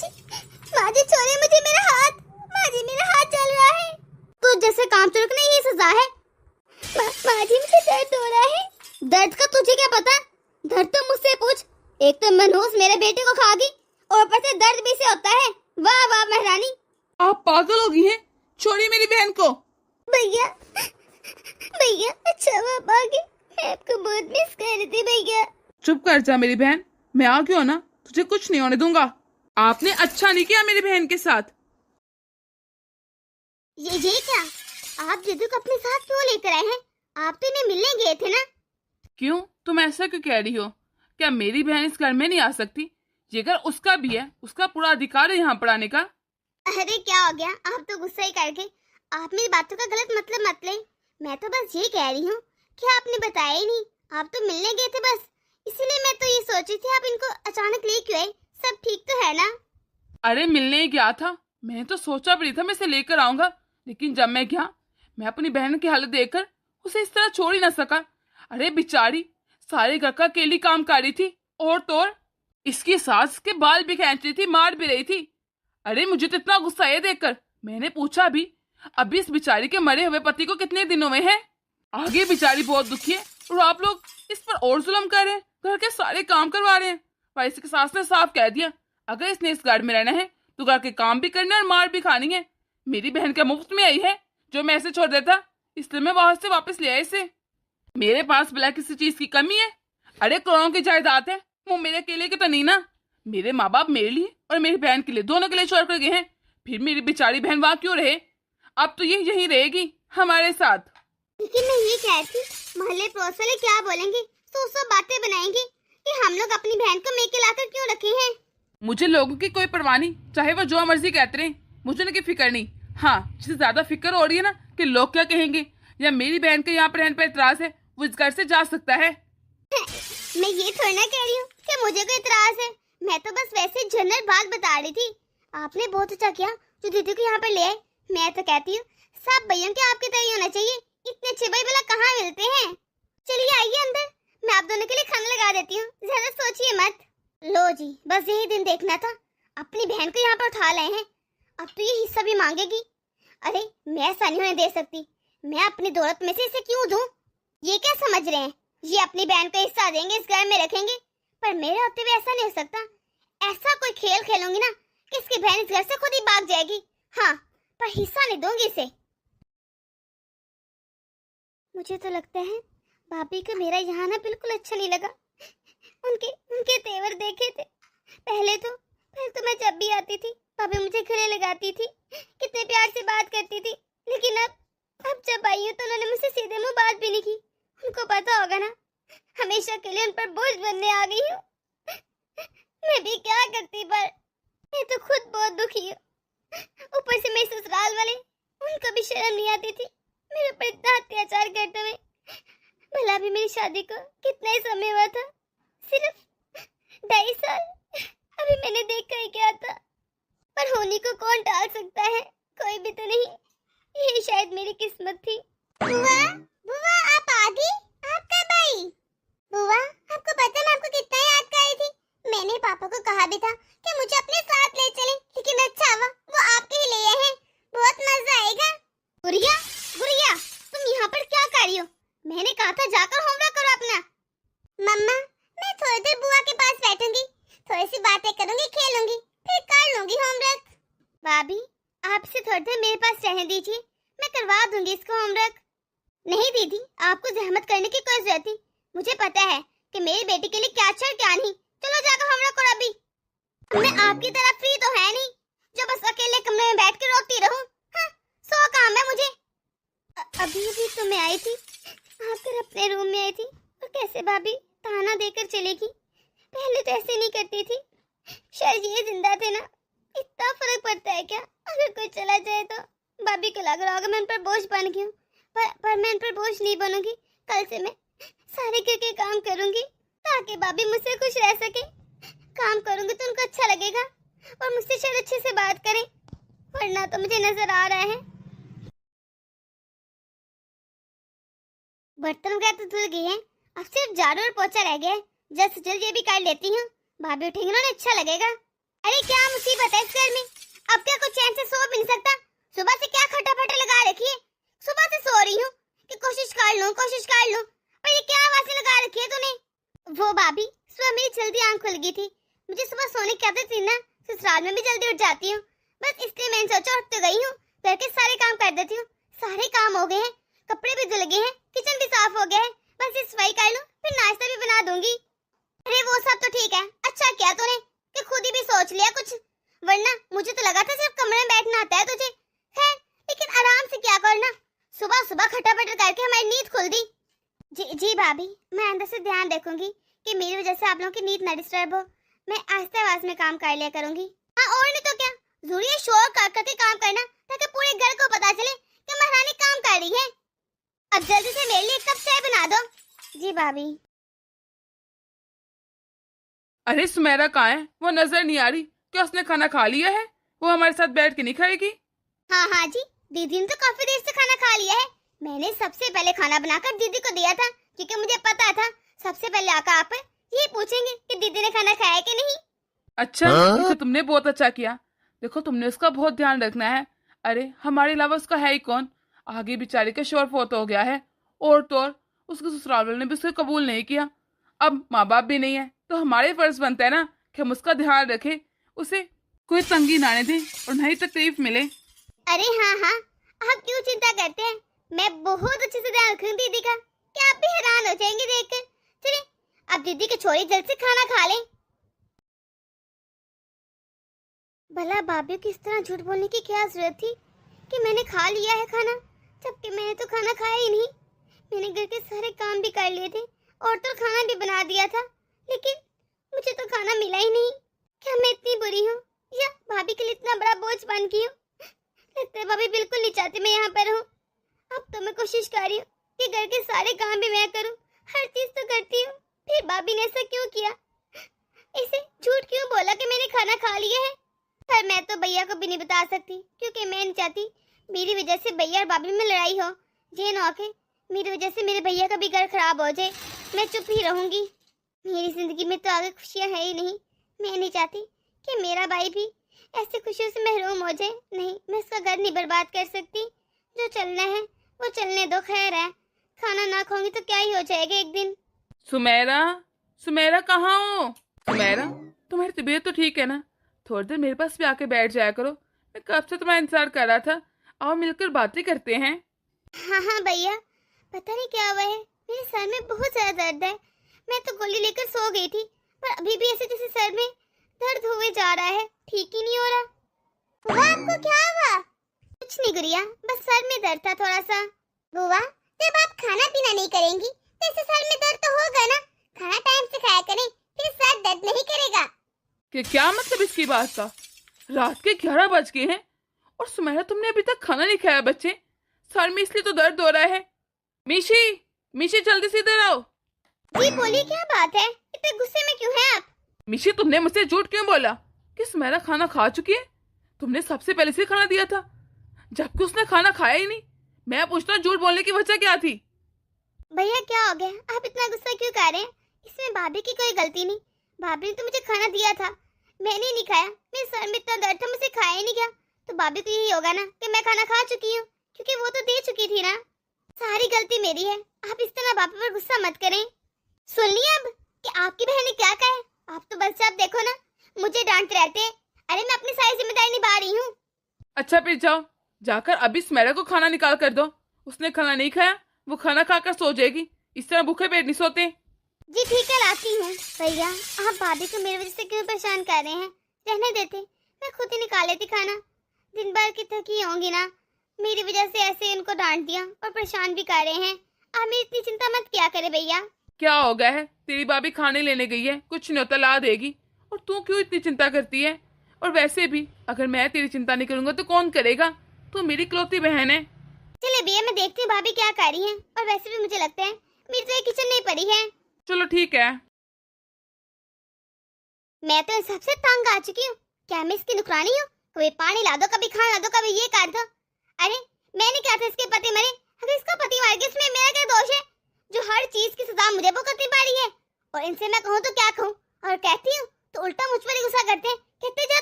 माँ जी छोड़े मुझे, मेरा हाथ, माँ जी मेरा हाथ जल रहा है। तो जैसे काम चोर को नहीं, ये सजा है। माँ जी मुझे दर्द हो रहा है। दर्द का तुझे क्या पता? दर्द तो मुझसे पूछ। एक तो मनहूस मेरे बेटे को खा गई और ऊपर से दर्द भी से होता है। वाह वाह महारानी। आप पागल हो गई हैं? छोड़िए मेरी बहन को। भैया भैया, अच्छा आप आ गए, मैं आपको बहुत मिस कर रही थी भैया। चुप कर जा मेरी बहन, मैं आ गया ना, तुझे कुछ नहीं होने दूंगा। आपने अच्छा नहीं किया मेरी बहन के साथ। ये क्या? आप जिद्दू को अपने साथ क्यों लेकर आए हैं? आप तो इन्हें मिलने गए थे ना? क्यों, तुम ऐसा क्यों कह रही हो? क्या मेरी बहन इस घर में नहीं आ सकती? ये घर उसका भी है, उसका पूरा अधिकार है यहाँ पर आने का। अरे क्या हो गया, आप तो गुस्सा ही करके। आप मेरी बातों का गलत मतलब मत ले। मैं तो बस ये कह रही हूँ कि आपने बताया ही नहीं, आप तो मिलने गए थे बस। इसीलिए मैं तो ये सोची थी आप इनको अचानक ले क्यों आए? सब ठीक तो है ना? अरे मिलने ही गया था, मैंने तो सोचा भी नहीं था मैं इसे लेकर आऊंगा, लेकिन जब मैं गया, मैं अपनी बहन की हालत देखकर उसे इस तरह छोड़ ही ना सका। अरे बेचारी सारे घर का अकेली काम कर रही थी, और तो और इसकी सास के बाल भी खींच रही थी, मार भी रही थी। अरे मुझे तो इतना गुस्सा है देखकर, मैंने पूछा भी अभी इस बेचारी के मरे हुए पति को कितने दिनों में है। आगे बेचारी बहुत दुखी है और आप लोग इस पर और जुल्म कर रहे हैं, घर के सारे काम करवा रहे हैं। पर इसकी सास ने साफ कह दिया, अगर इसने इस घर में रहना है तो घर के काम भी करने और मार भी खानी है। मेरी बहन क्या मुफ्त में आई है जो मैं ऐसे छोड़ देता? इसलिए मैं वहां से वापस ले आई इसे। मेरे पास भला किसी चीज की कमी है? अरे करोड़ों की जायदाद है, वो मेरे अकेले की तो नहीं ना। मेरे माँ बाप मेरे लिए और मेरी बहन के लिए, दोनों के लिए छोड़ कर गए हैं। फिर मेरी बेचारी बहन वहां क्यों रहे? अब तो ये यहीं रहेगी हमारे साथ। लेकिन मैं ये कह रही थी, मोहल्ले पड़ोस वाले क्या बोलेंगे? सौ बातें बनाएंगे कि हम लोग अपनी बहन को मेके लाकर क्यों रखे हैं। मुझे लोगों की कोई परवाह नहीं, चाहे वो जो मर्जी कहते रहे, मुझे उनकी फिक्र नहीं। हाँ, जिसे ज्यादा फिक्र हो रही है ना कि लोग क्या कहेंगे या मेरी बहन के यहाँ पर रहने पर इतराज है, वो इस घर से जा सकता है। मैं ये थोड़ी ना कह रही हूँ कि मुझे कोई इतराज है। मैं तो बस वैसे जनरल बात बता रही थी। आपने बहुत अच्छा किया जो दीदी को यहाँ पर ले आए। मैं तो कहती हूँ सब भैया के आपकी तरह ही होना चाहिए। इतने अच्छे भाई भला कहाँ मिलते हैं? चलिए आइए अंदर, मैं आप दोनों के लिए खाना लगा देती हूँ, ज्यादा सोचिए मत। लो जी, बस यही दिन देखना था, अपनी बहन को यहाँ पर उठा लाए हैं। अब तो ये हिस्सा भी मांगेगी। अरे मैं ऐसा नहीं होने दे सकती, मैं अपनी दौलत में से इसे क्यों दूं? ये क्या समझ रहे हैं, ये अपनी बहन को हिस्सा देंगे, इस घर में रखेंगे? पर मेरे होते हुए ऐसा नहीं हो सकता। ऐसा कोई खेल खेलूंगी ना कि इसकी बहन इस घर से खुद ही भाग जाएगी। हाँ, पर हिस्सा नहीं दूंगी इसे। मुझे तो लगता है भाभी को मेरा यहाँ ना बिल्कुल अच्छा नहीं लगा। उनके उनके तेवर देखे थे। पहले तो मैं जब भी आती थी भाभी मुझे गले लगाती थी, कितने प्यार से बात करती थी। लेकिन अब जब आई हूँ तो उन्होंने मुझसे सीधे मुंह बात भी नहीं की। उनको पता होगा ना, हमेशा के लिए उन पर बोझ बनने आ गई हूँ। मैं भी क्या करती, पर मैं तो खुद बहुत दुखी हूँ। ऊपर से मेरे ससुराल वाले, उनको भी शर्म नहीं आती थी मेरे ऊपर इतना अत्याचार करते हुए। भला भी मेरी शादी को कितना ही समय हुआ था, सिर्फ 2.5 साल। अभी मैंने देखा ही क्या था, पर होने को कौन टाल सकता है? कोई भी तो नहीं। ये शायद मेरी किस्मत थी। बुआ, बुआ आप आ गई? आप कब आई? बुआ आपको पता ना आपको कितना याद कर रही थी। मैंने पापा को कहा भी था कि मुझे अपने साथ ले चलें, लेकिन अच्छा हुआ वो आपके ही ले आए हैं। बहुत मजा आएगा। गुड़िया, गुड़िया तुम यहाँ पर क्या कर रही हो? मैंने कहा था जाकर होमवर्क करो अपना। मम्मा मैं थोड़ी देर बुआ के पास बैठूंगी, थोड़ी सी बातें करूंगी, खेलूंगी, फिर कर लूंगी होमवर्क। भाभी आपसे थोड़ी देर मेरे पास रहने दीजिए, मैं करवा दूंगी इसको होमवर्क। नहीं दीदी, आपको जहमत करने की कोई जरूरत नहीं। मुझे पता है कि मेरी बेटी के लिए क्या अच्छा और क्या नहीं। चलो जाकर होमवर्क करो। अभी मैं आपकी तरह फ्री तो है नहीं जो बस अकेले कमरे में बैठ कर रोती रहूं। हाँ, 100 काम है मुझे। अभी भी तो मैं आई थी, आकर अपने रूम में आई थी, और कैसे भाभी ताना देकर चलेगी? पहले तो ऐसे नहीं करती थी। शायद ये जिंदा थे ना, इतना फर्क पड़ता है क्या? अगर कोई चला जाए तो भाभी को लग रहा होगा मैं उन पर बोझ बन गई हूँ, पर मैं उन पर बोझ नहीं बनूंगी। कल से मैं सारे घर के काम करूंगी ताकि भाभी मुझसे खुश रह सके। काम करूंगी तो उनको अच्छा लगेगा और मुझसे शायद अच्छे से बात करें, वरना तो मुझे नजर आ रहा है बर्तन वगैरह तो धुल गए हैं, अब सिर्फ झाड़ू और पोछा रह गया है। जल्द से जल्द ये भी कर लेती हूँ, भाभी उठेंगे ना अच्छा लगेगा। अरे क्या मुसीबत है इस घर में? अब क्या कुछ चैन से सो भी नहीं सकता? सुबह से क्या खटाफट लगा रखी है? सुबह से सो रही हूँ कि कोशिश कर लूँ पर ये क्या आवाज़ें लगा रखी है तूने? वो भाभी, सुबह मेरी जल्दी आंख खुल गई थी। मुझे सुबह सोने की आदत थी ना, ससुराल में भी जल्दी उठ जाती हूँ। बस इसलिए मैंने सोचा उठ तो गई हूँ, घर के सारे काम कर देती हूँ। सारे काम हो गए हैं, कपड़े भी धुल गए हैं, किचन भी साफ हो गया है। बस ये सफाई कर लूँ, फिर नाश्ता भी बना दूंगी। अरे वो सब तो ठीक है, अच्छा किया तूने कि खुद ही भी सोच लिया कुछ, वरना मुझे तो लगा था सिर्फ कमरे में बैठना आता है तुझे। खैर, लेकिन आराम से क्या करना, सुबह सुबह खटापट करके हमारी नींद खुल दी। जी भाभी, मैं अंदर से ध्यान रखूंगी कि मेरी वजह से आप लोगों की नींद न डिस्टर्ब हो। मैं आस्ते आवाज में काम कर लिया करूंगी। हाँ, और नहीं तो क्या, जरूरी है शोर कर करके काम करना ताकि पूरे घर को पता चले कि महारानी काम कर रही है। अब जल्दी से मेरे लिए एक कप चाय बना दो। जी भाभी। अरे सुमेरा कहाँ है? वो नजर नहीं आ रही। क्या उसने खाना खा लिया है? वो हमारे साथ बैठ के नहीं खाएगी? हाँ जी, दीदी ने तो काफी देर से खाना खा लिया है। मैंने सबसे पहले खाना बनाकर दीदी को दिया था, क्योंकि मुझे पता था सबसे पहले आकर आप ये पूछेंगे कि दीदी ने खाना खाया कि नहीं। अच्छा, ये तो तुमने बहुत अच्छा किया। देखो, तुमने उसका बहुत ध्यान रखना है। अरे हमारे अलावा उसका है ही कौन? आगे बेचारी का शोर फोत हो गया है, और तो और उसके ससुराल वालों ने भी उसे कबूल नहीं किया। अब माँ बाप भी नहीं है, तो हमारे फर्ज बनता है ना कि हम उसका ध्यान रखें, उसे कोई तंगी ना आने दें और ना ही तकलीफ मिले। अरे हाँ, आप क्यों चिंता करते हैं? मैं बहुत अच्छे से ध्यान रखूंगी दीदी का। क्या आप भी हैरान हो जाएंगे देखकर। चलिए, अब दीदी के छोरी जल्द से खाना खा लें। भला भाभी को इस तरह झूठ बोलने की क्या जरूरत थी कि मैंने खा लिया है खाना, जबकि मैंने तो खाना खाया ही नहीं। मैंने घर के सारे काम भी कर लिए थे और तो खाना भी बना दिया था, लेकिन मुझे तो खाना मिला ही नहीं। क्या मैं इतनी बुरी हूँ या भाभी के लिए इतना बड़ा बोझ बन गई हूँ? लगता है भाभी बिल्कुल नहीं चाहती मैं यहाँ पर रहूँ। अब तो मैं कोशिश कर रही हूँ कि घर के सारे काम भी मैं करूँ, हर चीज तो करती हूँ। फिर भाभी ने ऐसा क्यों किया? इसे झूठ क्यों बोला कि मैंने खाना खा लिया है? पर मैं तो भैया को भी नहीं बता सकती, क्योंकि मैं नहीं चाहती मेरी वजह से भैया और भाभी में लड़ाई हो। ये ना हो मेरी वजह से मेरे भैया का भी घर खराब हो जाए। मैं चुप ही रहूंगी। मेरी जिंदगी में तो आगे खुशियाँ है ही नहीं। मैं नहीं चाहती कि मेरा भाई भी ऐसी खुशियों से महरूम हो जाए। नहीं, मैं उसका घर नहीं बर्बाद कर सकती। जो चलना है वो चलने दो। खैर है, खाना ना खाऊंगी तो क्या ही हो जाएगा एक दिन। सुमेरा कहाँ हो? सुमेरा, तुम्हारी तबीयत तो ठीक है ना? थोड़ी देर मेरे पास भी आके बैठ जाया करो। मैं कब से तुम्हारा इंतजार कर रहा था। आओ मिलकर बातें करते हैं। हाँ भैया, पता नहीं क्या हुआ है, मेरे सर में बहुत ज्यादा दर्द है। मैं तो गोली लेकर सो गई थी, पर अभी भी ऐसे जैसे सर में दर्द हुए जा रहा है, ठीक ही नहीं हो रहा। बुआ, आपको क्या हुआ? कुछ नहीं गुड़िया, बस सर में दर्द था थोड़ा सा। बुआ, जब आप खाना पीना नहीं करेंगी तो इससे सर में दर्द तो होगा ना। खाना टाइम से खाया करें, फिर सर दर्द नहीं करेगा। कि क्या मतलब इसकी बात का? रात के 11 बज गए हैं और सुमेरा तुमने अभी तक खाना नहीं खाया बच्चे। सर में इसलिए तो दर्द हो रहा है। मिशी जल्दी से इधर आओ। जी बोलिए, क्या बात है? इतने गुस्से में क्यों हैं आप? मिशी, तुमने मुझसे झूठ क्यों बोला कि सुमेरा खाना खा चुकी है? तुमने सबसे पहले से खाना दिया था, जबकि उसने खाना खाया ही नहीं। मैं पूछता हूँ, झूठ बोलने की वजह क्या थी? भैया क्या हो गया, आप इतना गुस्सा क्यों कर रहे हैं? इसमें भाभी की कोई गलती नहीं। भाभी ने तो मुझे खाना दिया था, मैंने नहीं खाया। मेरे सर में इतना दर्द था, मुझे खाया ही नहीं गया। तो भाभी को यही होगा ना कि मैं खाना खा चुकी हूँ, क्योंकि वो तो दे चुकी थी ना। सारी गलती मेरी है, आप इस तरह भाभी पर गुस्सा मत करें। सुन लिया अब कि आपकी बहन ने क्या कहा है? आप तो बस आप देखो ना, मुझे डांटते रहते हैं। अरे मैं अपनी सारी जिम्मेदारी निभा रही हूँ। अच्छा फिर जाओ, जाकर अभी सुमेरा को खाना निकाल कर दो। उसने खाना नहीं खाया, वो खाना खाकर सो जाएगी। इस तरह भूखे पेट नहीं सोते। जी ठीक है, लाती हूँ। भैया, आप भाभी को मेरी वजह से क्यों परेशान कर रहे हैं? रहने देते, मैं खुद ही निकाल लेती खाना। दिन भर की थकी होंगी ना, मेरी वजह से ऐसे उनको डांट दिया और परेशान भी कर रहे हैं। आप मेरी इतनी चिंता मत किया करे भैया। क्या हो गया है? तेरी भाभी खाने लेने गई है, कुछ नहीं होता, ला देगी। और तू क्यों इतनी चिंता करती है? और वैसे भी अगर मैं तेरी चिंता नहीं करूंगा तो कौन करेगा? तू मेरी इकलौती बहन है। चले भैया, मैं देखती हूँ भाभी क्या कर रही है। और वैसे भी मुझे लगता है मेरी तो ये किचन नहीं पड़ी है। चलो ठीक है। मैं तो इन सबसे तंग आ चुकी हूँ। क्या मैं इसकी नुकरानी हूँ? कभी पानी ला दो, कभी खाना ला दो, कभी ये कर दो। अरे मैंने क्या था इसके पति मरे, अगर इसका पति मर गया इसमें मेरा क्या दोष है जो हर चीज की सजा मुझे भुगतनी पड़ी है? और इनसे मैं कहूँ तो क्या कहूँ, और कहती हूँ तो उल्टा मुझ पर ही गुस्सा करते हैं, कहते जा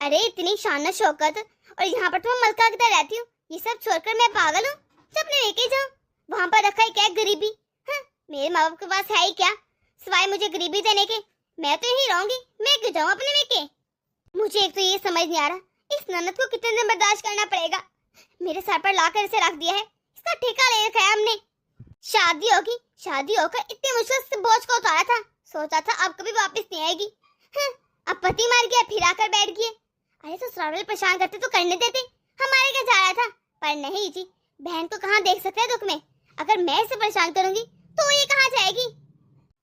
अरे इतनी शान शौकत, और यहाँ पर तो मैं मलका की तरह रहती हूँ। ये सब छोड़कर मैं पागल हूँ? जब अपने लेके जाऊँ, वहाँ पर रखा है क्या गरीबी? हाँ, मेरे माँ बाप के पास है ही क्या सिवाय मुझे गरीबी देने के? मैं तो यहीं रहूंगी, मैं क्यों जाऊँ अपने मेके? मुझे एक तो ये समझ नहीं आ रहा, इस ननद को कितने दिन बर्दाश्त करना पड़ेगा। मेरे सर पर लाकर इसे रख दिया है, इसका ठेका ले रखा है हमने। शादी होगी, शादी होकर इतनी मुश्किल से बोझ को उतारा था, सोचा था अब कभी वापस नहीं आएगी। हाँ, अब पति मर गया, फिर आकर बैठ गए। अरे तो ससुराल परेशान करते तो करने देते, हमारे क्या जा रहा था? पर नहीं जी, बहन को कहाँ देख सकते हैं दुख में। अगर मैं इसे परेशान करूंगी तो ये कहाँ जाएगी?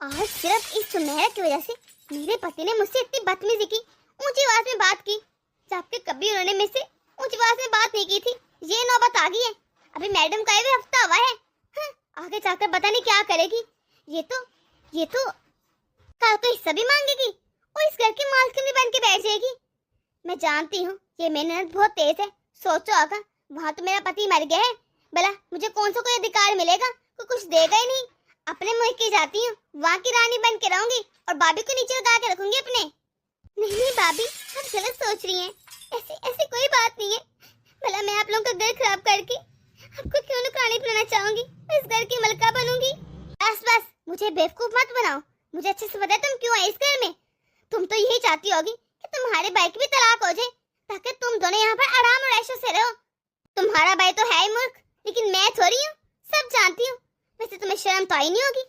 और सिर्फ इस सुमेरा की वजह से मेरे पति ने मुझसे इतनी बदतमीजी की, ऊंची आवाज में बात की, जबकि कभी उन्होंने मुझसे ऊंची आवाज में बात नहीं की थी। ये नौबत आ गई है। अभी मैडम का भी हफ्ता हुआ है। हाँ, आगे जाकर पता नहीं क्या करेगी। ये तो कल को हिस्सा भी मांगेगी और इस घर की मालकिन भी बन के बैठ जाएगी। मैं जानती हूँ ये मेरी ननद बहुत तेज है। सोचो होगा, वहाँ तो मेरा पति मर गया है, भला मुझे कौन सा कोई अधिकार मिलेगा? कोई कुछ देगा ही नहीं। अपने मुल्क की जाती हूँ, वहाँ की रानी बन के रहूंगी और भाभी को नीचे लगा के रखूंगी अपने। नहीं भाभी, आप गलत सोच रही हैं। ऐसी कोई बात नहीं है। भला मैं आप लोगों का घर खराब करके आपको क्यों नौकरानी बनाना चाहूंगी? मैं इस घर की मलका बनूंगी। बस मुझे बेवकूफ मत बनाओ। मुझे अच्छे से पता है तुम क्यों आए इस घर में। तुम तो यही चाहती होगी कि तुम्हारे भाई की भी तलाक हो जाए, ताकि तुम दोनों यहाँ पर आराम और ऐशो से रहो। तुम्हारा भाई तो है ही मूर्ख, लेकिन मैं थोड़ी हूँ, सब जानती हूँ। वैसे तुम्हें शर्म तो आई नहीं होगी,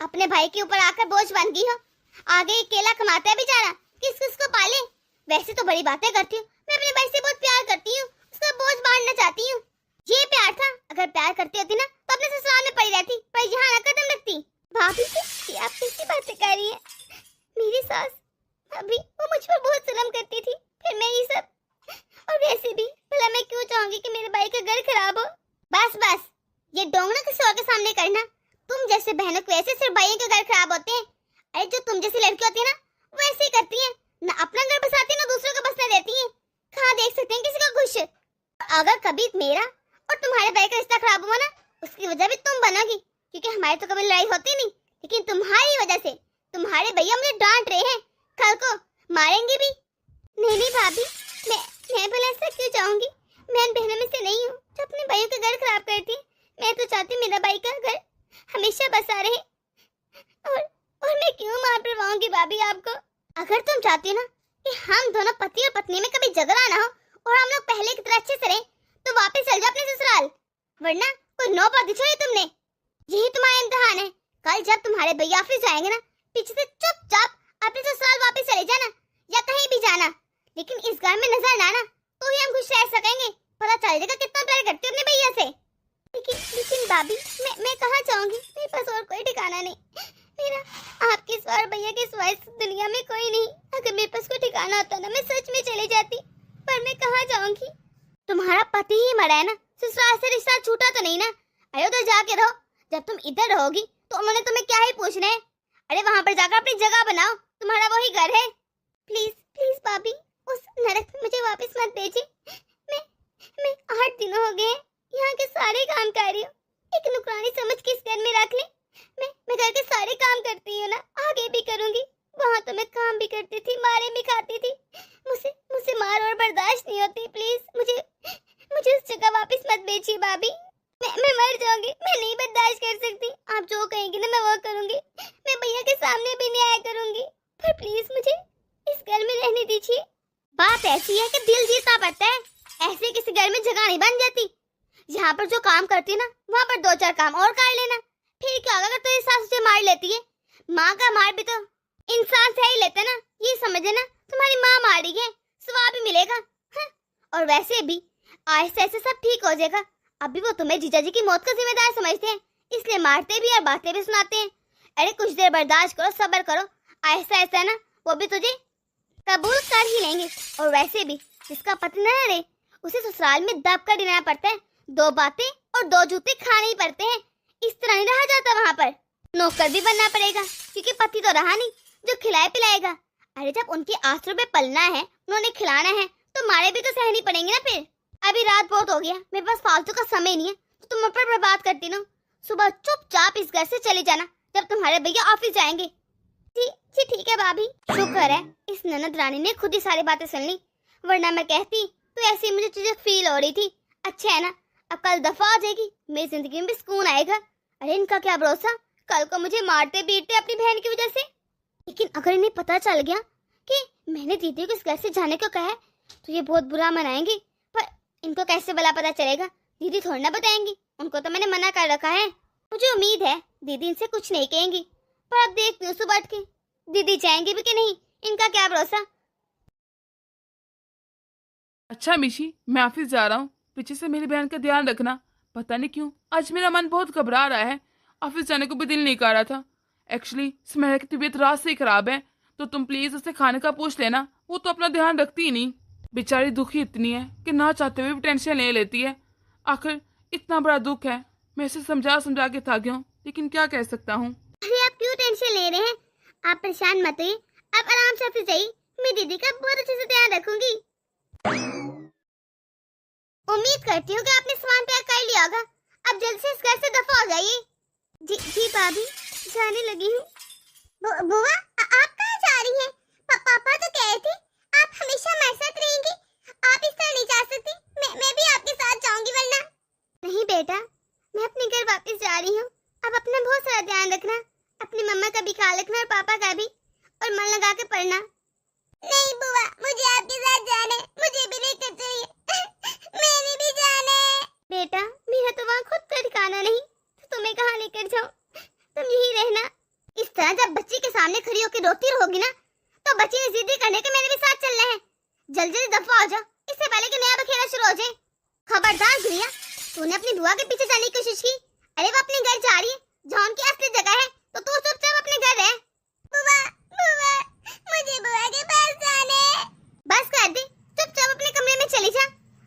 अपने भाई के ऊपर आकर बोझ बन गई हो। आगे अकेला कमाता है बेचारा, किस किस को पाले। वैसे तो बड़ी बातें करती हूँ, मैं अपने भाई से बहुत प्यार करती हूँ, उसका बोझ बांटना चाहती हूँ। ये प्यार था। अगर प्यार करती होती ना तो अपने ससुराल में पड़ी रहती, पर यहाँ ना कदम रखती। भाभी जी, आप कैसी बातें कर रही हैं? मेरी सास भाभी वो मुझ पर बहुत जुल्म करती थी, फिर मैं ये सब। और वैसे भी भला मैं क्यों चाहूंगी कि मेरे भाई का घर खराब हो? बस ये डोंगना किसी और के सामने करना। तुम जैसे बहनों को वैसे सिर्फ भाइयों के घर खराब होते हैं। अरे जो तुम जैसी लड़की होती है ना, वो ऐसे ही करती है, ना अपना घर बसाती है ना दूसरों का बसने देती है। कहाँ देख सकते हैं किसी का खुश? अगर कभी मेरा और तुम्हारे भाई का रिश्ता खराब हुआ ना, उसकी वजह भी तुम बनोगी, क्योंकि हमारी तो कभी लड़ाई होती नहीं, लेकिन तुम्हारी वजह से तुम्हारे भैया मुझे डांट रहे हैं, कल को मारेंगे भी। नहीं भाभी, मैं भला ऐसा क्यों चाहूंगी? मैं उन बहनों में से नहीं हूँ जो अपने भाइयों का घर खराब करती है। मैं तो चाहती हूँ मेरा भाई का घर हमेशा बसा रहे। और मैं क्यों मार पड़वाऊंगी भाभी आपको? अगर तुम चाहती हो ना कि हम दोनों पति और पत्नी में कभी झगड़ा ना हो और हम लोग पहले की तरह अच्छे से रहें, तो वापस चल जाओ अपने ससुराल, वरना कोई नौबत छोड़ी तुमने। यही तुम्हारा इम्तिहान है। कल जब तुम्हारे भैया ऑफिस जाएंगे ना, पीछे से चुपचाप अपने ससुराल वापस चले जाना, या कहीं भी जाना, लेकिन इस घर में नजर ना आना, तो ही हम खुश रह सकेंगे। पता चल जाएगा कितना प्यार करती हूँ अपने भैया से। लेकिन भाभी, मैं कहाँ जाऊंगी? मेरे पास और कोई ठिकाना नहीं। मेरा आपके सिवा और भैया के सिवा इस दुनिया में कोई नहीं। अगर मेरे पास कोई ठिकाना होता ना, मैं सच में चली जाती, पर मैं कहाँ जाऊंगी? तुम्हारा पति ही मरा है ना, ससुराल से रिश्ता छूटा तो नहीं ना? अरे उधर जाके रहो। जब तुम इधर रहोगी तो उन्होंने तुम्हें क्या ही पूछना है? अरे वहाँ पर जाकर अपनी जगह बनाओ, तुम्हारा वही घर है। प्लीज भाभी, उस नरक में मुझे वापस मत भेजिए। मैं 8 दिन हो गए यहाँ के सारे काम कर रही हूँ। एक नौकरानी समझ के इस घर में रख ले। मैं घर के सारे काम करती हूँ ना, आगे भी करूंगी। वहाँ तो मैं काम भी करती थी, मारे भी खाती थी। मुझसे मार और बर्दाश्त नहीं होती। प्लीज मुझे उस जगह वापस मत भेजिए भाभी। मैं मर जाऊंगी, मैं नहीं बर्दाश्त कर सकती। आप जो कहेंगी ना मैं वो करूंगी। मैं भैया के सामने भी नहीं आया करूंगी, पर प्लीज मुझे इस घर में रहने दीजिए। बात ऐसी है कि दिल जीतना पड़ता है, ऐसे किसी घर में जगह नहीं बन जाती। यहाँ पर जो काम करती है ना, वहाँ पर 2-4 काम और कर लेना। फिर क्या होगा अगर तेरी सास तुझे मार लेती है? माँ का मार भी तो इंसान से ही लेता ना। ये समझे ना, तुम्हारी माँ मारी है, स्वाब भी मिलेगा। हाँ? और वैसे भी आहिस्ते आहिस्ते सब ठीक हो जाएगा। अभी वो तुम्हें जीजा जी की मौत का जिम्मेदार समझते हैं, इसलिए मारते भी और बातें भी सुनाते हैं। अरे कुछ देर बर्दाश्त करो, सब्र करो, आहिस्ता आहिस्ता ना वो भी तुझे कबूल कर ही लेंगे। और वैसे भी जिसका पति न रहे, उसे ससुराल में दब कर रहना पड़ता है। 2 बातें और 2 जूते खाने ही पड़ते हैं। इस तरह नहीं रहा जाता, वहाँ पर नौकर भी बनना पड़ेगा, क्योंकि पति तो रहा नहीं जो खिलाए पिलाएगा। अरे जब उनके आश्रम में पलना है, उन्होंने खिलाना है, तो मारे भी तो सहनी पड़ेंगे ना। फिर अभी रात बहुत हो गया, मेरे पास फालतू का समय नहीं है, तो तुम पर बर्बाद करती ना। सुबह चुपचाप इस घर से चले जाना जब तुम्हारे भैया ऑफिस जाएंगे। जी ठीक है भाभी। शुक्र है इस ननद रानी ने खुद ही सारी बातें सुन ली, वरना मैं कहती तो ऐसी मुझे चीजें फील हो रही थी। अच्छा है ना, अब कल दफा हो जाएगी, मेरी जिंदगी में भी सुकून आएगा। अरे इनका क्या भरोसा, कल को मुझे मारते पीटते अपनी बहन की वजह से। लेकिन अगर इन्हें पता चल गया कि मैंने दीदी को इस घर से जाने को कहा है तो ये बहुत बुरा मनाएंगे। पर इनको कैसे भला पता चलेगा, दीदी थोड़ी ना बताएंगी, उनको तो मैंने मना कर रखा है। मुझे उम्मीद है दीदी इनसे कुछ नहीं कहेंगी, पर अब देखती हूँ सुबह उठ के दीदी चाहेंगी भी कि नहीं, इनका क्या भरोसा। अच्छा मिशी, मैं ऑफिस जा रहा हूँ, पीछे से मेरी बहन का ध्यान रखना। पता नहीं क्यों आज मेरा मन बहुत घबरा रहा है, ऑफिस जाने को भी दिल नहीं कर रहा था। एक्चुअली स्मेरा की तबीयत रात से ही खराब है, तो तुम प्लीज उससे खाने का पूछ लेना, वो तो अपना ध्यान रखती ही नहीं। बेचारी दुखी इतनी है कि ना चाहते हुए भी टेंशन ले लेती है। आखिर इतना बड़ा दुख है, मैं इसे समझा समझा के थक गया हूँ, लेकिन क्या कह सकता हूँ। अरे आप क्यों टेंशन ले रहे हैं, आप परेशान मत होइए, आप आराम से ऑफिस जाइए, मैं दीदी का बहुत अच्छे से ध्यान रखूंगी। उम्मीद करती हूँ कि आपने सामान पैक कर लिया होगा, अब जल्द से इस घर से दफा हो जाइए। जी जी भाभी, जाने लगी हूँ। बुआ आप कहाँ जा रही हैं? पापा तो कह रहे थे आप हमेशा हमारे साथ रहेंगी, आप इस तरह नहीं जा सकती, मैं भी आपके साथ जाऊंगी वरना। नहीं बेटा, मैं अपने घर वापस जा रही हूँ, अब अपना बहुत सारा ध्यान रखना, अपनी मम्मा का भी ख्याल रखना और पापा का भी, और मन लगा के पढ़ना। नहीं बुआ, मुझे आपके साथ जाना है, मुझे भी लेकर चलिए। मैंने भी जाना है। बेटा मेरा तो वहाँ खुद का ठिकाना नहीं, तो तुम्हें कहाँ लेकर जाऊँ, तुम यही रहना। इस तरह जब बच्ची के सामने खड़ी होकर रोती रहोगी ना, तो बच्ची ने जिद करने के मेरे भी साथ चलना है। जल्दी जल्दी दफा हो जाओ, इससे पहले कि नया बखेड़ा शुरू हो जाए। खबरदार गुड़िया, तूने अपनी बुआ के पीछे जाने की कोशिश की, अरे वो अपने घर जा रही है जहाँ उनकी असली जगह है, तो तू चुपचाप अपने घर रह। बुआ बुआ, मुझे बुआ के पास जाना है। बस कर दे, चुपचाप अपने कमरे में चली जा।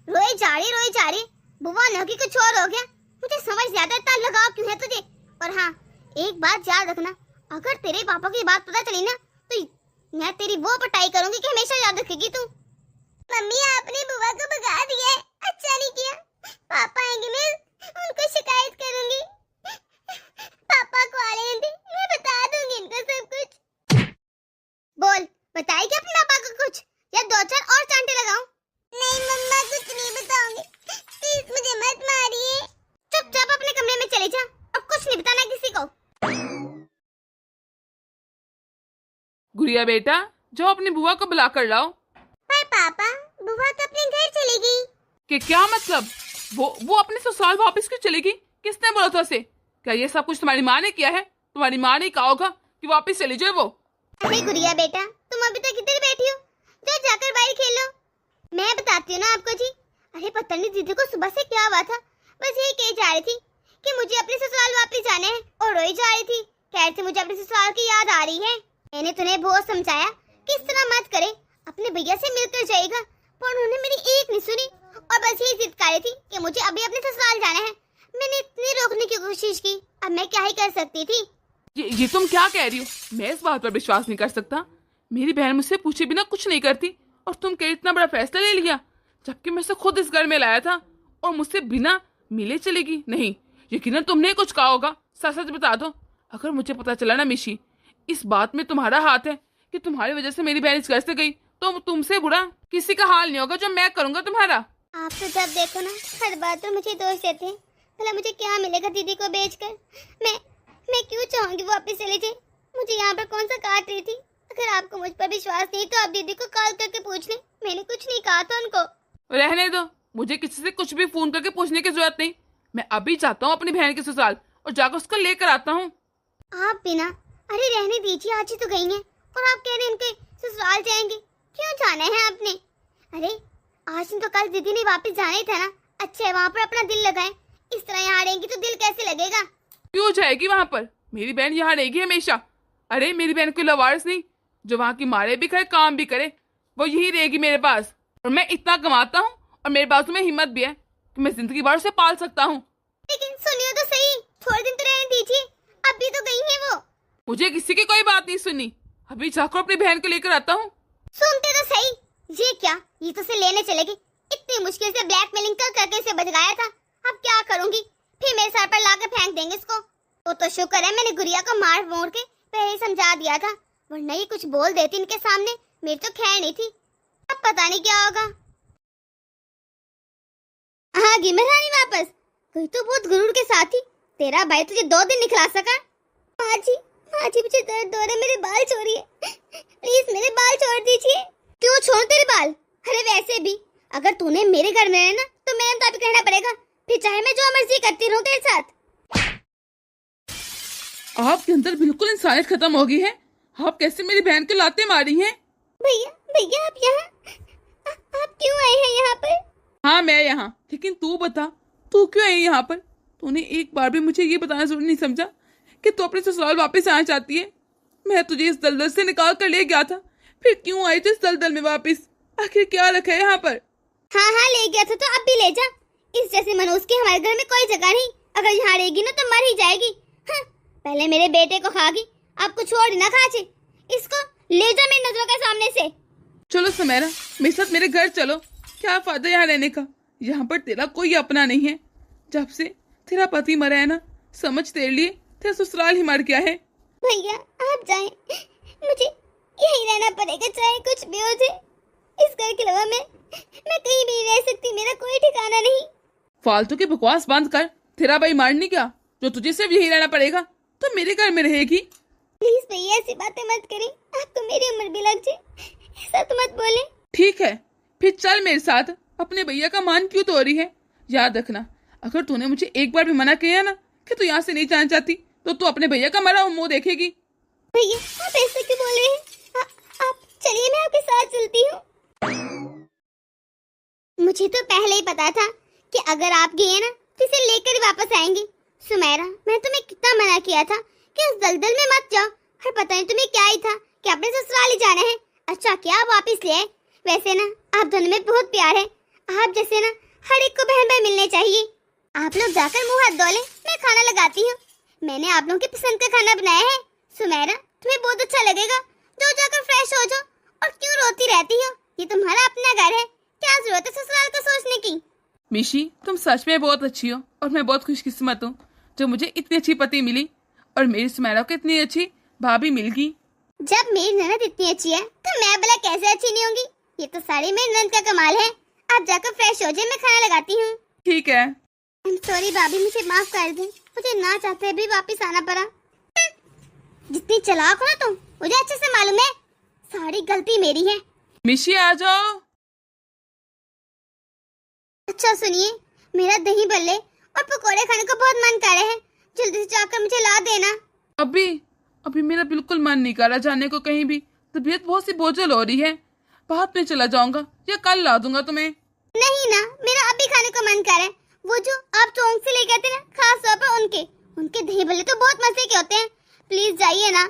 रोई जा रही, बुआ न कि कुछ और हो गया। मुझे समझ नहीं आता इतना लगाव क्यों है तुझे। और हाँ, एक बात याद रखना, अगर तेरे पापा की बात पता चली ना, तो मैं तेरी वो पिटाई करूंगी कि हमेशा याद रखेगी तू। मम्मी आपने बुआ को भगा दिया है, अच्छा नहीं किया। पापा आएंगे, मैं उनको शिकायत करूंगी। पापा को आने दे, मैं बता दूंगी इनको सब कुछ। बोल, बताएगी अपने पापा को कुछ या दो चार और चांटे लगाऊं? नहीं मम्मा, कुछ नहीं बताऊंगी, प्लीज मुझे मत मारिए। चुपचाप अपने कमरे में चले जा और कुछ नहीं बताना किसी को। गुड़िया बेटा, जाओ अपनी बुआ को बुला कर लाओ। पर पापा, बुआ तो अपने घर चली गई। कि क्या मतलब, वो अपने ससुराल वापस क्यों चलेगी? किसने बोला था उसे? क्या ये सब कुछ तुम्हारी माँ ने किया है? तुम्हारी माँ ने कहा होगा कि वापस चली जाए वो। अरे गुड़िया बेटा, तुम अभी तक इधर बैठी हो, जो जाकर बाहर खेलो। मैं बताती हूँ ना आपको जी। अरे पता नहीं दीदी को सुबह से क्या हुआ था, बस यही कही जा रही थी कि मुझे अपने ससुराल वापस जाना है, और रोई जा रही थी, कह रही थी मुझे अपने ससुराल की याद आ रही है। मैंने तुम्हें बहुत समझाया कि इस तरह मत करे, अपने भैया से मिलकर जाएगा, पर उन्होंने मेरी एक नहीं सुनी और बस यही जिद कर रही थी कि मुझे अभी अपने ससुराल जाना है। मैंने इतनी रोकने की कोशिश की, अब मैं क्या ही कर सकती थी। ये तुम क्या कह रही हो? मैं इस बात पर विश्वास नहीं कर सकता। मेरी बहन मुझसे पूछे बिना कुछ नहीं करती, और तुम क्या इतना बड़ा फैसला ले लिया, जबकि मैं उसे खुद इस घर में लाया था, और मुझसे बिना मिले चलेगी? नहीं, यकीनन तुमने कुछ कहा होगा। सच सच बता दो, अगर मुझे पता चला ना मिशी, इस बात में तुम्हारा हाथ है कि तुम्हारी वजह से मेरी बहन इस घर से गई, तो तुमसे बुरा किसी का हाल नहीं होगा जो मैं करूंगा तुम्हारा। आप तो जब देखो ना हर बात तो मुझे दोष देते हैं। भला मुझे क्या मिलेगा दीदी को बेचकर? मैं क्यों चाहूंगी वो वापस चली जाए? मुझे यहाँ पर कौन सा काट रही थी? अगर आपको मुझ पर विश्वास नहीं तो आप दीदी को कॉल करके पूछ लें, मैंने कुछ नहीं कहा था उनको। रहने दो, मुझे किसी से कुछ भी फोन करके पूछने की जरूरत नहीं। मैं अभी जाता हूँ अपनी बहन के ससुराल और जाकर उसको लेकर आता हूँ। आप बिना, अरे रहने दीजिए, आज ही तो गई हैं और आप कह रहे हैं उनके ससुराल जाएंगे। क्यों जाना है आपने? अरे आज तो कल दीदी ने वापस जाना ही था ना। अच्छा वहाँ पर अपना दिल लगाए, इस तरह यहाँ रहेंगी तो दिल कैसे लगेगा? क्यों जाएगी वहाँ पर? मेरी बहन यहाँ रहेगी हमेशा। अरे मेरी बहन कोई लवारिस नहीं जो वहाँ की मारे भी खाए काम भी करे, वो यही रहेगी मेरे पास। और मैं इतना कमाता हूँ और मेरे पास में हिम्मत भी है कि मैं जिंदगी भर से पाल सकता हूँ। लेकिन सुनियो तो सही, थोड़े दिन तो रहने दीजिए, अभी तो गई है वो। मुझे किसी की कोई बात नहीं सुननी, अभी जाकर अपनी बहन को लेकर आता हूँ। सुनते तो सही, ये क्या, ये तो से लेने चलेगी? इतनी मुश्किल से ब्लैकमेलिंग कर करके इसे बचगाया था, अब क्या करूंगी? फिर मेरे सर पर लाकर फेंक देंगे इसको। तो शुक्र है मैंने गुड़िया को मार मोड़ के पहले समझा दिया था, वरना ये कुछ बोल देती इनके सामने, मेरी तो खैर नहीं थी। अब अब पता नहीं क्या होगा। हाँ गी महारानी वापस। कोई तो बहुत गुरूर के साथ ही तेरा भाई तुझे 2 दिन निकला सका। माँ जी मुझे दर्द हो रहा है, मेरे बाल छोड़िए प्लीज, मेरे बाल छोड़ दीजिए। क्यों छोड़ तेरे बाल? अरे वैसे भी अगर तूने मेरे घर में रहना तो मेरे मुताबिक रहना पड़ेगा, फिर चाहे मैं जो मर्जी करती रहूं तेरे साथ। आपके अंदर बिल्कुल इंसानियत खत्म हो गई है। आप कैसे मेरी बहन को लाते मारी हैं? भैया आप यहाँ आप क्यों आए हैं यहाँ पर? हाँ मैं यहाँ, लेकिन तू बता तू क्यों आई यहाँ पर? तूने एक बार भी मुझे ये बताना जरूरी नहीं समझा कि तू अपने ससुराल वापस आना चाहती है। मैं तुझे इस दलदल से निकाल कर ले गया था, फिर क्यों आई तू इस दलदल में वापस? आखिर क्या रखा है यहाँ पर? हाँ ले गया था तो अब भी ले जा। इस जैसे मनोज के हमारे घर में कोई जगह नहीं, अगर यहाँ रहेगी ना तो मर ही जाएगी। हाँ, पहले मेरे बेटे को खागी, अब कुछ और ना खाचे। इसको ले जा मेरी नजरों के सामने से। चलो सुमेरा मेरे साथ मेरे घर चलो। क्या फायदा यहाँ रहने का? यहाँ पर तेरा कोई अपना नहीं है। जब से तेरा पति मरा है ना, समझ तेरे लिए तेरा ससुराल ही मर गया है। भैया आप जाएं, मुझे यहीं रहना पड़ेगा चाहे कुछ भी हो जाए। इस घर के अलावा मैं कहीं भी नहीं रह सकती, मेरा कोई ठिकाना नहीं। फालतू की बकवास बंद कर। तेरा भाई मारनी क्या जो तुझे सिर्फ यही रहना पड़ेगा? तो मेरे घर में रहेगी। प्लीज भैया ऐसी बातें मत करें, आपको मेरी उम्र भी लग जाए, ऐसा तो मत बोले। ठीक है फिर चल मेरे साथ। अपने भैया का मान क्यों तोड़ रही है? याद रखना, अगर तूने मुझे एक बार भी मना किया ना कि तू यहाँ से नहीं जाना चाहती तो तू अपने भैया का मरा मुंह देखेगी। भैया आप ऐसे क्यों बोल रहे हैं? आप चलिए मैं आपके साथ चलती हूँ। मुझे तो पहले ही पता था कि अगर आप गए ना तो इसे लेकर ही वापस आएंगे। सुमेरा मैं तुम्हें कितना मना किया था कि उस दलदल में मत जाओ, और पता नहीं तुम्हें क्या ही था कि अपने ससुराल ही जाना है। अच्छा क्या आप वापस ले आए? वैसे ना आप दोनों में बहुत प्यार है, आप जैसे ना हर एक को बहन भाई मिलने चाहिए। आप लोग जाकर मुंह हाथ धो लें, मैं खाना लगाती हूँ। मैंने आप लोगों की पसंद का खाना बनाया है। सुमेरा तुम्हें बहुत अच्छा लगेगा, जो जाकर फ्रेश हो जाओ। और क्यों रोती रहती हो? ये तुम्हारा अपना घर है, क्या जरूरत है ससुराल को सोचने की? मिशी तुम सच में बहुत अच्छी हो और मैं बहुत खुशकिस्मत हूँ जो मुझे इतनी अच्छी पति मिली और मेरी सुमेरा को इतनी अच्छी भाभी मिल गई। जब मेरी ननद इतनी अच्छी है तो मैं भला कैसे अच्छी नहीं होंगी? ये तो सारी मेरी ननद का कमाल है। आप जाकर फ्रेश हो जाए, मैं खाना लगाती हूँ। ठीक है। सॉरी भाभी, मुझे माफ कर दे, मुझे ना चाहते भी वापस आना पड़ा। जितनी चालाक हो ना तुम, मुझे अच्छे से मालूम है, सारी गलती मेरी है। मिशी आ जाओ। अच्छा सुनिए, मेरा दही बल्ले और पकोड़े खाने को बहुत मन कर रहा है, जल्दी से जाकर मुझे ला देना। अभी मेरा बिल्कुल मन नहीं कर रहा जाने को कहीं भी। तबीयत बहुत सी बोझल हो रही है, बाद में चला जाऊंगा या कल ला दूंगा तुम्हें। नहीं ना, मेरा अभी खाने को मन कर रहा है। वो जो आप चौंक से ले गए थे ना, खास तौर पर उनके दही भल्ले तो बहुत मजे के होते हैं। प्लीज जाइए ना।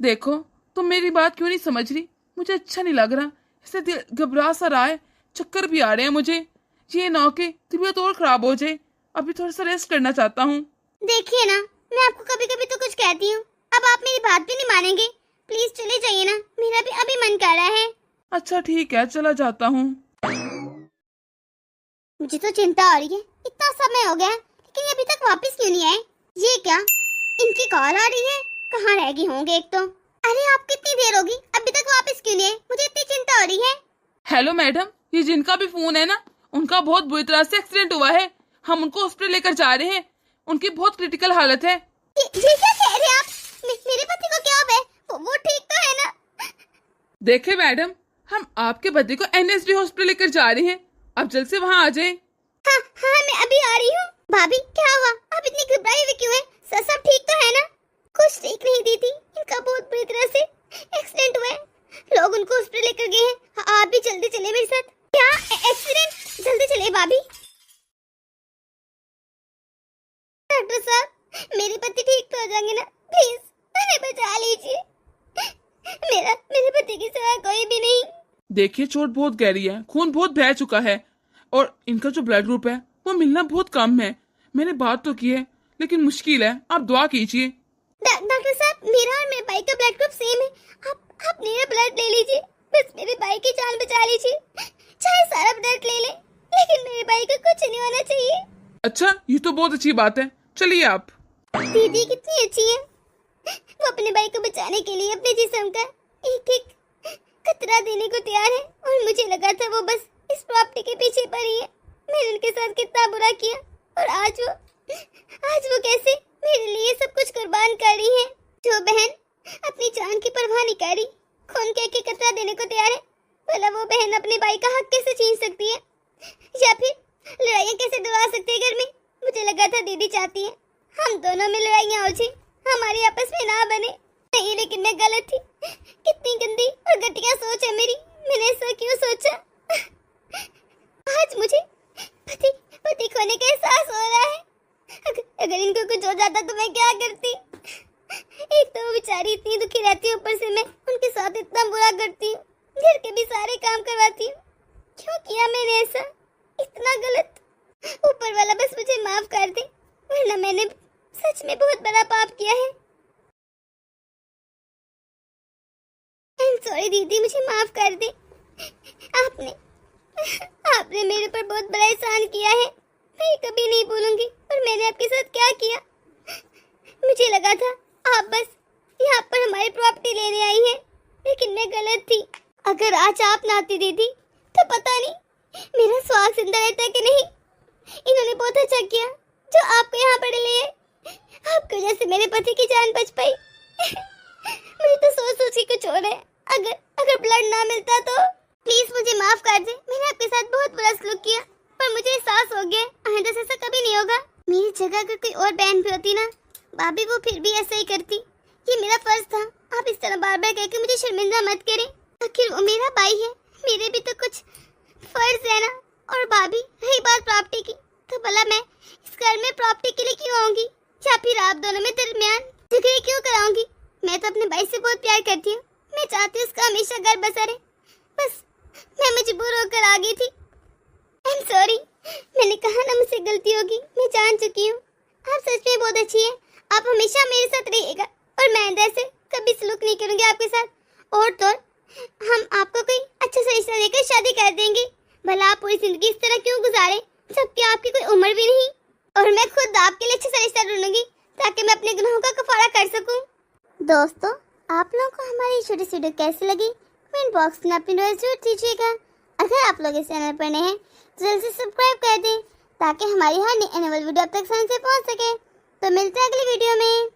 देखो तुम मेरी बात क्यों नहीं समझ रही? मुझे अच्छा नहीं लग रहा, इससे दिल घबरा सा रहा है, चक्कर भी आ रहे हैं मुझे। ये ना कि तबीयत और खराब हो जाए। अभी थोड़ा सा रेस्ट करना चाहता हूँ। देखिए ना, मैं आपको कभी कभी तो कुछ कहती हूँ, अब आप मेरी बात भी नहीं मानेंगे। प्लीज चले जाइए ना, मेरा भी अभी मन कर रहा है। अच्छा ठीक है चला जाता हूँ। मुझे तो चिंता हो रही है, इतना समय हो गया लेकिन ये अभी तक वापस क्यों नहीं आए? ये क्या, इनकी कॉल आ रही है? कहाँ रह गए होंगे एक तो। अरे आप कितनी देर होगी, अभी तक वापस क्यों नहीं आए? मुझे इतनी चिंता हो रही है। हेलो मैडम, ये जिनका भी फोन है ना, उनका बहुत बुरी तरह से एक्सीडेंट हुआ है। हम उनको हॉस्पिटल लेकर जा रहे हैं, उनकी बहुत क्रिटिकल हालत है। ये क्या कह रहे हैं आप? मेरे पति को क्या हुआ है? वो ठीक तो है ना? देखे मैडम, हम आपके पति को एनएसडी हॉस्पिटल लेकर जा रहे हैं, आप जल्द से वहाँ आ जाएं। हाँ मैं अभी आ रही हूँ। भाभी क्या हुआ, आप इतनी घबराई हुई क्यों है? सब ठीक तो है ना? कुछ ठीक नहीं दीदी, इनका बहुत बुरी तरह से एक्सीडेंट हुआ है, लोग उनको हॉस्पिटल लेकर गए हैं। आप भी जल्दी चले मेरे साथ। क्या एक्सीडेंट? जल्दी चले भाभी। डॉक्टर साहब मेरे पति ठीक तो हो जाएंगे ना? प्लीज उन्हें बचा लीजिए, मेरे पति की सिवा कोई भी नहीं। देखिए चोट बहुत गहरी है, खून बहुत बह चुका है और इनका जो ब्लड ग्रुप है वो मिलना बहुत कम है। मैंने बात तो की है लेकिन मुश्किल है, आप दुआ कीजिए। डॉक्टर साहब मेरा और मेरे भाई का ब्लड ग्रुप सेम है, आप मेरा ब्लड ले लीजिए, बस मेरे भाई की जान बचा लीजिए। चाहे सारा ब्लड ले ले, लेकिन मेरे भाई को कुछ नहीं होना चाहिए। अच्छा ये तो बहुत अच्छी बात है, चलिए आप। दीदी कितनी अच्छी है, वो अपने भाई को बचाने के लिए अपने जिस्म का एक एक कतरा देने को तैयार है और और मुझे लगा था वो बस इस प्रॉपर्टी के पीछे पड़ी है। मैंने उनके साथ कितना बुरा किया और आज वो कैसे मेरे लिए सब कुछ कुर्बान कर रही है। जो बहन अपनी जान की परवाह नहीं करी, खून के कतरा देने को तैयार है, भला वो बहन अपने भाई का हक कैसे छीन सकती है या फिर लड़ाइयाँ कैसे दिलवा सकती है घर में। मुझे लगा था दीदी चाहती है हम दोनों में लड़ाइयाँ हो जाए, हमारी आपस में ना बने। नहीं, लेकिन मैं गलत थी। कितनी गंदी और घटिया सोच है मेरी। मैंने ऐसा क्यों सोचा। आज मुझे पति खोने का एहसास हो रहा है। अगर इनको कुछ हो जाता तो मैं क्या करती। एक तो वो बेचारी इतनी दुखी रहती है, ऊपर से मैं उनके साथ इतना बुरा करती हूँ, घर के भी सारे काम करवाती हूँ। क्यों किया मैंने ऐसा, इतना गलत। ऊपर वाला बस मुझे माफ कर दे, वरना मैंने सच में बहुत बड़ा पाप किया है। सॉरी दीदी, मुझे माफ कर दे। आपने मेरे ऊपर बहुत बड़ा एहसान किया है, मैं कभी नहीं भूलूंगी। और मैंने आपके साथ क्या किया, मुझे लगा था आप बस यहाँ पर हमारी प्रॉपर्टी लेने आई है, लेकिन मैं गलत थी। अगर आज आप ना आती दीदी तो पता नहीं मेरा सुहाग जिंदा रहता कि नहीं। इन्होंने बहुत अच्छा किया जो आपको यहाँ पर ले आए। आपकी वजह से मेरे पति की जान बच पाई। मुझे तो सोच के कुछ हो रहा है। अगर ब्लड ना मिलता तो प्लीज मुझे माफ कर दे। मैंने आपके साथ बहुत बुरा सलूक किया, पर मुझे एहसास हो गया आइंदा से ऐसा कभी नहीं होगा। मेरी जगह अगर कोई और बहन भी होती ना भाभी, वो फिर भी ऐसा ही करती। ये मेरा फर्ज था। आप इस तरह बार बार कहकर मुझे शर्मिंदा मत करें। आखिर वो मेरा भाई है, मेरे भी तो कुछ फर्ज है ना। और भाभी, रही बात प्रॉपर्टी की, तो भला मैं इस घर में प्रॉपर्टी के लिए क्यों आऊंगी, या फिर आप दोनों में दरमियान झगड़े क्यों कराऊंगी। मैं तो अपने भाई से बहुत प्यार करती हूँ। मैं चाहती हूँ उसका हमेशा घर बसा रहे। बस मैं मजबूर होकर आ गई थी। I am sorry. मैंने कहा ना मुझसे गलती होगी, मैं जान चुकी हूँ। आप सच में बहुत अच्छी हैं। आप हमेशा मेरे साथ रहिएगा और मैं आइंदा से कभी सलूक नहीं करूँगी आपके साथ। और तो हम आपको कोई अच्छा सा रिश्ता देकर शादी कर देंगे। भला आप पूरी जिंदगी इस तरह क्यों गुजारे, जबकि आपकी कोई उम्र भी नहीं। और मैं खुद आपके लिए अच्छा सा रिश्ता ढूंढूंगी ताकि मैं अपने गुनाहों का कफारा कर सकूं। दोस्तों, आप लोगों को हमारी छोटी सी वीडियो कैसी लगी, कमेंट बॉक्स में अपनी राय जरूर दीजिएगा। अगर आप लोग इस चैनल पर नए हैं तो जल्द से सब्सक्राइब कर दें ताकि हमारी हर नई आने वाली वीडियो आप तक आसानी से पहुंच सके। तो मिलते हैं अगली वीडियो में।